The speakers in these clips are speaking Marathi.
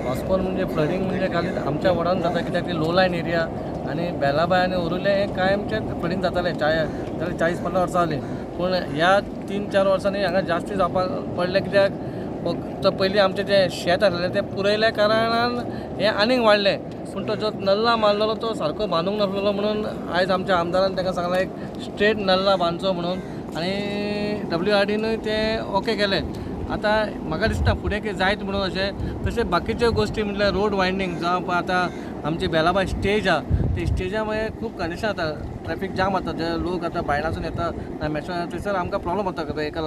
वास्कोन म्हणजे फ्लडिंग म्हणजे खाली आमच्या वडान जाता कित्याक लो लायन एरिया आनी बेलाबाय आनी ओरुले हे कायमचे फ्लडिंग जाताले जाल्यार 40-50 वर्सां जालीं. पूण ह्या 3-4 वर्सांनी हांगा जास्ती जावपाक पडलें कित्याक फक्त पयलीं आमचें जें शेत आसलें तें पुरयल्या कारणान हें आनीक वाडलें. पूण तो जो नल्ला मारलेलो तो सारको बांदूंक नासलेलो म्हणून आयज आमच्या आमदारान ताका सांगलां एक स्ट्रेट नल्ला बांदचो म्हणून आनी WRDनूय तें ओके केलें. आतां म्हाका दिसता फुडें कितें जायत म्हणून अशें तशें बाकीच्यो गोश्टी म्हटल्यार रोड वायंडींग जावं पळय आतां आमची बेलाबाय स्टेज आहा ते स्टेजा मागीर खूब कंडिशन जाता, ट्रॅफिक जाम जाता, जे लोक आतां भायणासून येता ना मेट्रो थंयसर आमकां प्रॉब्लम जाता एका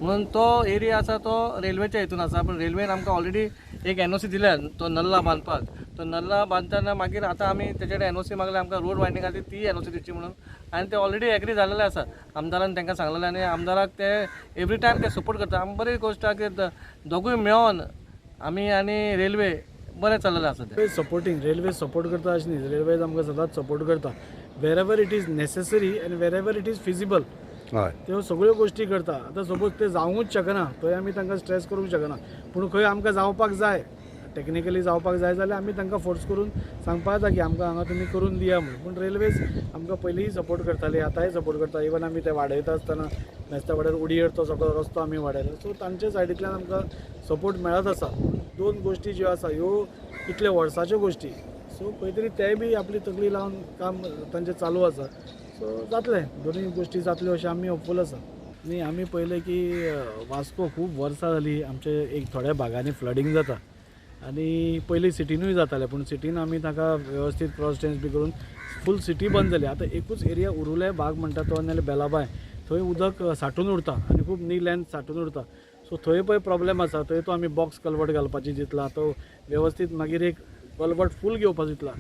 म्हणून तो एरिया आसा तो रेल्वेच्या हितून आसा. पूण रेल्वेन आमकां ऑलरेडी एक NOC दिल्या तो नल्ला बांदपाक. तो नल्ला बांदतना मागीर आतां आमी तेचे कडेन NOC मागल्या आमकां रोड वायंडींग खातीर ती NOC दिवची म्हणून आनी ते ऑलरेडी एग्री जाल्लेले आसा. आमदारान तांकां सांगलेलें आनी आमदाराक ते एवरी टायम ते सपोर्ट करता. आमी बरी गोश्ट आहा की दोगूय मेळोन आमी आनी रेल्वे बरें चल्लेलें आसा ते सपोर्टींग. रेल्वे सपोर्ट करता अशें न्ही, रेल्वे आमकां सदांच सपोर्ट करता वेर एवर इट इज नेसेसरी आनी वेर एवर इट इज फिजिबल. त्यो सगळ्यो गोश्टी करता. आतां सपोज ते जावंकूच शकना थंय आमी तांकां स्ट्रेस करूंक शकना, पूण खंय आमकां जावपाक जाय टॅक्निकली जावपाक जाय जाल्यार आमी तांकां फोर्स करून सांगपा जाता की आमकां हांगा तुमी करून दिया म्हणून. पूण रेल्वेज आमकां पयलींय सपोर्ट करताली, आतांय सपोर्ट करता. इवन आमी ते वाडयता आसतना मेस्ता वाड्यार उडयेर तो सगळो रस्तो आमी वाडयलो. सो तांचे सायडींतल्यान आमकां सपोर्ट मेळत आसा. दोन गोश्टी ज्यो आसा ह्यो इतले वर्साच्यो गोश्टी, सो खंय तरी तेय बी आपली तकली लावन काम तांचें चालू आसा. सो जातलें, दोनूय गोश्टी जातल्यो अशें आमी होपफूल आसा. न्ही आमी पळयलें की वास्को खूब वर्सां जालीं आमचे एक थोड्या भागांनी फ्लडिंग जाता आनी पयलीं सिटीनूय जातालें, पूण सिटीन आमी ताका वेवस्थीत क्रॉस ड्रेन्स बी करून फूल सिटी बंद जाली. आतां एकूच एरिया उरुले भाग म्हणटा तो नाल्यार बेलाबाय, थंय उदक सांठून उरता आनी खूब नी लेंथ सांठून उरता. सो थंय पळय प्रॉब्लेम आसा. थंय तो आमी बॉक्स कल्वर्ट घालपाची चिंतला, तो वेवस्थीत मागीर एक कल्वर्ट फूल घेवपाचो चिंतला.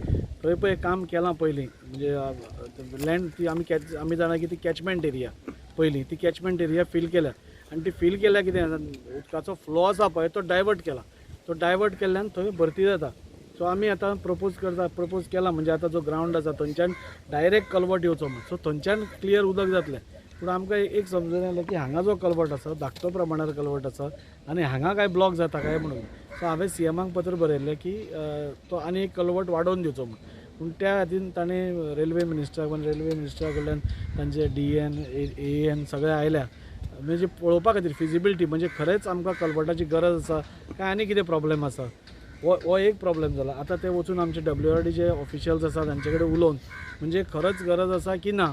थंय पळय काम केलां पयलीं, म्हणजे लँड ती आमी जाणा की ती कॅचमेंट एरिया पयलीं ती कॅचमेंट एरिया फील केल्या आनी ती फील केल्या कितें उदकाचो फ्लो आसा पळय तो डायवर्ट केला. तो डायवर्ट केल्ल्यान थंय भरती जाता. सो आमी आतां प्रपोज केला म्हणजे आतां जो ग्रावंड आसा थंयच्यान डायरेक्ट कल्वर्ट येवचो म्हणून. सो थंयच्यान क्लियर उदक जातलें. पूण आमकां एक समजून येयलें की हांगा जो कल्वर्ट आसा धाकटो प्रमाणार कल्वर्ट आसा आनी हांगा काय ब्लॉक जाता काय म्हणून. सो हांवें CMाक पत्र बरयल्लें की तो आनी एक कल्वर्ट वाडोवन दिवचो म्हणून. पूण त्या खातीर ताणें रेल्वे मिनिस्टरा कडल्यान तांचे DN AN सगळे आयल्या म्हणजे पळोवपा खातीर फिजिबिलिटी म्हणजे खरेंच आमकां कल्वर्टाची गरज आसा काय आनी कितें प्रॉब्लेम आसा हो एक प्रॉब्लेम जाला. आतां ते वचून आमचे WRDचे ऑफिशियल्स आसा तांचे कडेन उलोवन म्हणजे खरंच गरज आसा की ना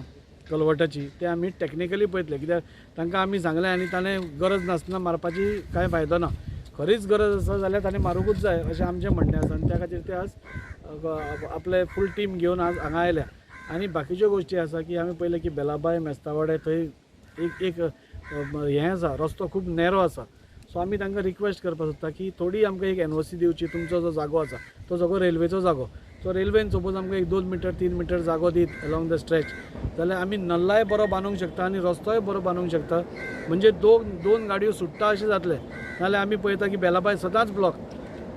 कल्वर्टाची ते आमी टॅक्निकली पळयतले. कित्याक तांकां आमी सांगलें आनी ताणें गरज नासतना मारपाची कांय फायदो ना. खरीच गरज आसा जाल्यार ताणें मारूंकूच जाय अशें आमचें म्हणणें आसा. आनी त्या खातीर ते आज आपले फूल टीम घेवन आज हांगा आयल्या. आनी बाकीच्यो गोश्टी आसा की आमी पळयलें की बेलाबाय मेस्तावाडे थंय एक हें आसा, रस्तो खूब नॅरो आसा. सो आमी तांकां रिक्वेस्ट करपाक सोदता की थोडी आमकां एक NOC दिवची. तुमचो जो जागो आसा तो सगळो रेल्वेचो जागो, तो रेल्वेन सपोज आमकां 1-2 मिटर 3 मिटर जागो दीत अलॉंग द स्ट्रेच जाल्यार आमी नल्लाय बरो बांदूंक शकता आनी रस्तोय बरो बांदूंक शकता. म्हणजे दोन गाडयो सुट्टा अशें जातलें. नाल्यार आमी पळयता की बेलाबाय सदांच ब्लॉक,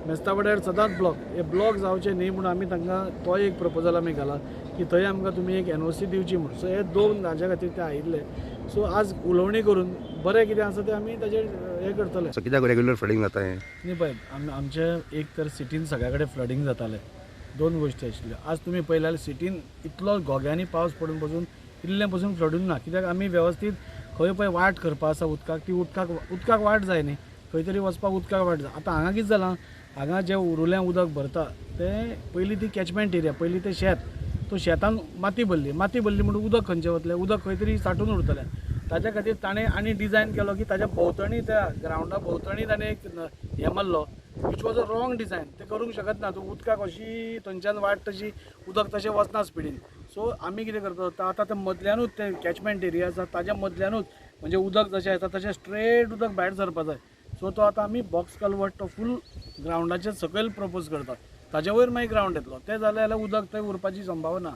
मेस्ता वाड्यार सदांच ब्लॉक. हे ब्लॉक जावचे न्ही म्हणून आमी तांकां तो एक प्रपोजल आमी घाला की थंय आमकां तुमी एक NOC दिवची म्हणून. सो हे दोन हाज्या खातीर ते आयिल्ले. सो आज उलोवणी करून बरें कितें आसा तें आमी ताजेर हें करतले. कित्याक रेग्युलर फ्लडिंग जाता हें न्ही पळय आमचे एक तर सिटीन सगळ्या कडेन फ्लडिंग जातालें. दोन गोश्टी आशिल्ल्यो. आज तुमी पळयल्यार सिटीन इतलो गोग्यांनी पावस पडून पसून इल्लें पसून फ्लडूंक ना. कित्याक आमी वेवस्थीत खंय पळय वाट करपा आसा उदकाक ती उदकाक वाट जाय न्ही, खंय तरी वचपाक उदकाक वाट जाय. आतां हांगा कितें जालां, हांगा जें उरुलें उदक भरता तें पयलीं ती कॅचमेंट एरिया, पयलीं तें शेत, तो शेतान माती भरली म्हणून उदक खंयचें वतलें, उदक खंय तरी सांठून उरतलें. ताच्या खातीर ताणें आनी डिजायन केलो की ताच्या भोंवतणी त्या ग्रावंडा भोंवतणी ताणें एक हें मारलो which was a wrong design. ते करूंक शकत ना. तूं उदकाक अशी थंयच्यान वाट तशी उदक तशें वचना स्पिडीन. सो आमी कितें करता आतां ते मदल्यानूच ते कॅचमेंट एरिया आसा ताच्या मदल्यानूच म्हणजे उदक जशें येता तशें स्ट्रेट उदक भायर सरपा जाय. सो तो आतां आमी बॉक्स कल्वर्ट तो फूल ग्रावंडाचे सकयल प्रपोज करता. ताजे वयर मागीर ग्रावंड येतलो. तें जालें जाल्यार उदक थंय उरपाची संभावना